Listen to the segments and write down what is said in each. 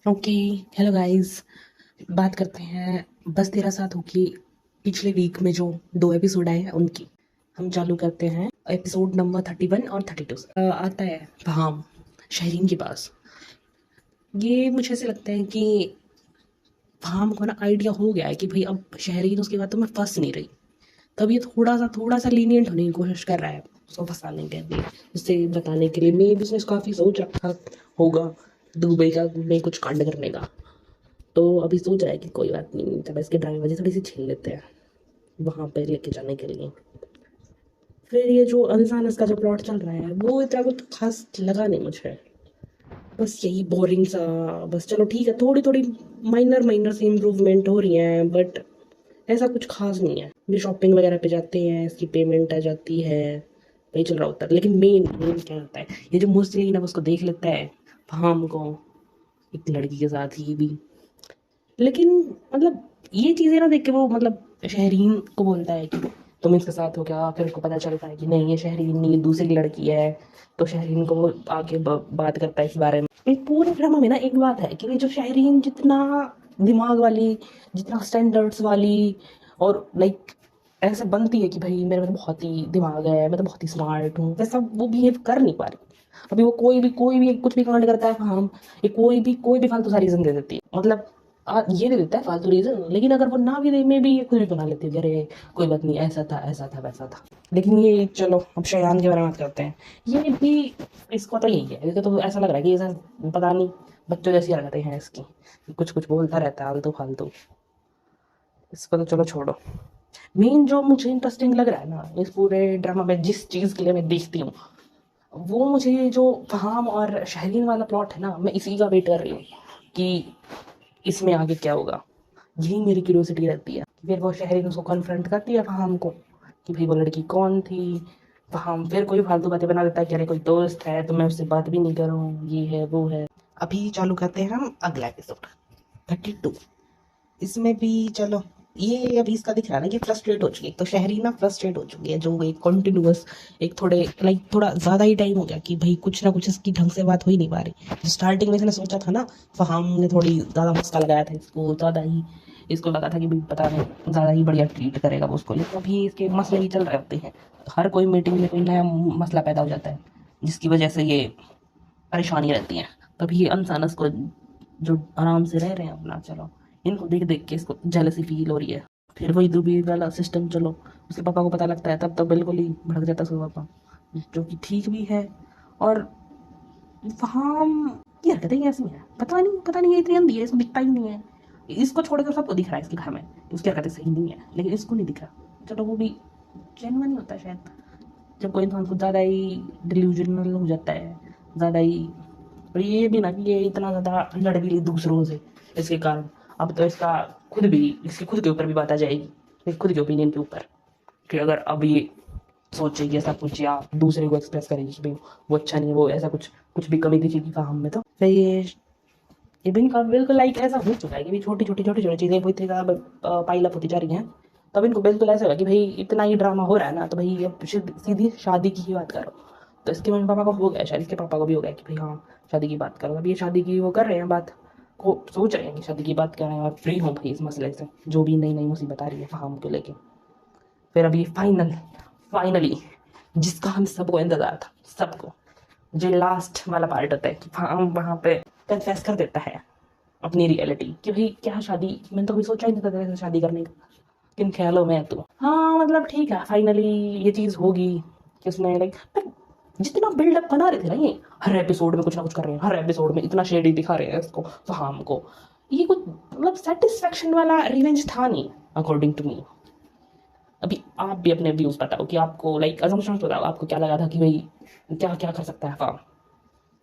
Okay. Hello guys, बात करते हैं बस तेरा साथ हो की पिछले वीक में जो 2 एपिसोड आए हैं उनकी। हम चालू करते हैं एपिसोड नंबर 31 और 32 से। आता है फहाम शहरीन के पास। ये मुझे ऐसे लगता है कि फहाम को ना आइडिया हो गया है कि भाई अब शहरीन उसके बाद तो मैं फंस नहीं रही। तब ये थोड़ा सा लीनियंट होने की कोशिश कर रहा है उसको फंसाने के लिए, उसे बताने के लिए। मे बिजनेस काफ़ी सोच रखा होगा दुबई का में कुछ कांड करने का। तो अभी सोच रहा है कि कोई बात नहीं, जब इसके ड्राइवर थोड़ी सी छीन लेते हैं वहां पे लेके जाने के लिए। फिर ये जो अनजानस का जो प्लॉट चल रहा है वो इतना कुछ खास लगा नहीं मुझे। बस यही बोरिंग सा। बस चलो ठीक है, थोड़ी थोड़ी माइनर माइनर सी इम्प्रूवमेंट हो रही है, बट ऐसा कुछ खास नहीं है। भी शॉपिंग वगैरह पे जाते हैं, इसकी पेमेंट आ जाती है, वही चल रहा होता है। लेकिन मेन मेन क्या होता है, ये जो मुस्लिम ना उसको देख लेता है फाम को एक लड़की के साथ ही भी। लेकिन मतलब ये चीज़ें ना देख के वो मतलब शहरीन को बोलता है कि तुम इसके साथ हो क्या। फिर उसको पता चलता है कि नहीं ये शहरीन नहीं, ये दूसरी लड़की है। तो शहरीन को वो आके बात करता है इस बारे में। एक पूरे ड्रामा में ना एक बात है कि जो शहरीन जितना दिमाग वाली, जितना स्टैंडर्ड्स वाली और लाइक ऐसे बनती है कि भाई मेरे में तो बहुत ही दिमाग है, मैं तो बहुत ही स्मार्ट हूँ, वैसा वो बिहेव कर नहीं पा रही। अभी वो कोई भी कुछ भी कांड करता है हम, ये कोई भी फालतू सा रीजन दे देती है। मतलब ये दे देता है फालतू रीजन, लेकिन अगर वो ना भी दे में भी ये खुद भी बना लेती है कि अरे कोई बात नहीं, ऐसा था वैसा था। लेकिन ये चलो अब शयान के बारे में बात करते हैं। ये भी इसको तो यही है, इसको तो ऐसा लग रहा है कि ऐसा पता नहीं बच्चों जैसी हरकतें हैं इसकी, कुछ कुछ बोलता रहता है आलतू फालतू। इसको तो चलो छोड़ो। मेन जो मुझे इंटरेस्टिंग लग रहा है ना इस पूरे ड्रामा में, जिस चीज के लिए मैं देखती हूँ, वो मुझे जो फहाम और शहरीन वाला प्लॉट है ना, मैं इसी का वेट कर रही हूँ कि इसमें आगे क्या होगा। यही मेरी क्यूरियोसिटी रहती है। फिर वो शहरीन उसको कन्फ्रंट करती है फहाम को कि भाई वो लड़की कौन थी। फहाम फिर कोई फालतू बातें बना देता है कि अरे कोई दोस्त है तो मैं उससे बात भी नहीं करूँ, ये है वो है। अभी चालू करते हैं हम अगला एपिसोड 32। इसमें भी चलो, ये अभी इसका दिख रहा है ना कि फ्रस्ट्रेट हो चुकी है। तो शहरी ना फ्रस्ट्रेट हो चुकी है, जो एक कॉन्टिन्यूअस एक थोड़े लाइक थोड़ा ज्यादा ही टाइम हो गया कि भाई कुछ ना कुछ इसकी ढंग से बात हो ही नहीं पा रही। स्टार्टिंग में इसने सोचा था ना, फहाम ने थोड़ी ज्यादा मस्का लगाया था इसको, ज्यादा ही इसको लगा था कि भाई पता नहीं ज्यादा ही बढ़िया ट्रीट करेगा वो उसको। लेकिन अभी इसके मसले ही चल रहे होते हैं, हर कोई मीटिंग में कोई नया मसला पैदा हो जाता है जिसकी वजह से ये परेशानी रहती है। तभी ये अनसानस को जो आराम से रह रहे हैं अपना, चलो इनको देख देख के इसको जेलसी फील हो रही है। फिर वही दुबई वाला सिस्टम, चलो उसके पापा को पता लगता है तब तो बिल्कुल ही भड़क जाता है उसका पापा, जो कि ठीक भी है। और वहाँ की हरकतें कैसी हैं पता नहीं, ये इतनी अंधी है, इसको दिखता ही नहीं है। इसको छोड़कर सबको दिख रहा है इसके घर में कि उसकी हरकतें सही नहीं है, लेकिन इसको नहीं दिख रहा। चलो वो भी जेन्युइन ही होता है शायद, जब कोई इंसान कुछ ज़्यादा ही डिल्यूजनल हो जाता है, ज़्यादा ही। और ये भी ना कि ये इतना ज़्यादा लड़ भी ली दूसरों से इसके कारण। अब तो इसका इसके खुद के ऊपर भी बात आ जाएगी, इसके खुद के ओपिनियन के ऊपर, कि अगर अब ये सोचेगी ऐसा कुछ या दूसरे को एक्सप्रेस करेगी कि भाई वो अच्छा नहीं है, वो ऐसा कुछ कुछ भी कमी दिखेगी काम में, तो फिर ये बिल्कुल लाइक ऐसा हो चुका है कि छोटी छोटी चीज़ें हुई थी, पाइल अप होती जा रही हैं। तब इनको बिल्कुल ऐसा होगा कि भाई इतना ही ड्रामा हो रहा है ना, तो भाई अब सीधी शादी की ही बात करो। तो इसके मम्मी पापा को हो गया, शायद इसके पापा को भी हो गया कि भाई हाँ शादी की बात करो। अब ये शादी की वो कर रहे हैं बात, को सोच रहे हैं कि शादी की बात कर रहे हैं और फ्री हूँ भाई इस मसले से, जो भी नई नई मुसीबत आ रही है फार्म को लेके। फिर अभी फाइनली जिसका हम सबको इंतजार था, सबको, जो लास्ट वाला पार्ट होता है कि फार्म वहाँ पे कन्फेस कर देता है अपनी रियलिटी कि भाई क्या शादी, मैंने तो कभी सोचा ही नहीं था तेरे से शादी करने का, किन ख्यालों में है तू। हाँ मतलब ठीक है, फाइनली ये चीज़ होगी कि उसमें लाइक जितना बिल्डअप बना रहे थे ना, ये हर एपिसोड में कुछ ना कुछ कर रहे हैं, हर एपिसोड में इतना शेडी दिखा रहे हैं इसको फहाम को, ये कुछ मतलब सेटिस्फेक्शन वाला रिवेंज था नहीं अकॉर्डिंग टू मी। अभी आप भी अपने व्यूज बताओ कि आपको लाइक असम्पशंस बताओ, आपको क्या लगा था कि भाई क्या क्या कर सकता है फहाम,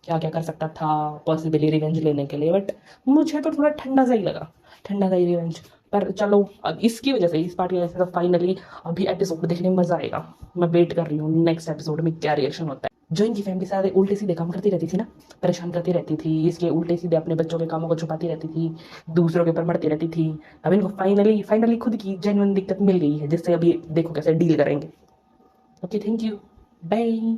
क्या क्या कर सकता था पॉसिबली रिवेंज लेने के लिए। बट मुझे तो थोड़ा ठंडा सा ही लगा, ठंडा सा ही रिवेंज। पर चलो अब इसकी वजह से, इस पार्ट की वजह से तो फाइनली अभी एपिसोड देखने में मजा आएगा। मैं वेट कर रही हूँ नेक्स्ट एपिसोड में क्या रिएक्शन होता है। जो इनकी फैमिली सारे उल्टे सीधे काम करती रहती थी ना, परेशान करती रहती थी, इसके उल्टे सीधे अपने बच्चों के कामों को छुपाती रहती थी, दूसरों के ऊपर मरती रहती थी। अब इनको फाइनली खुद की जेन्युइन दिक्कत मिल गई है, जिससे अभी देखो कैसे डील करेंगे। Okay, thank you, bye.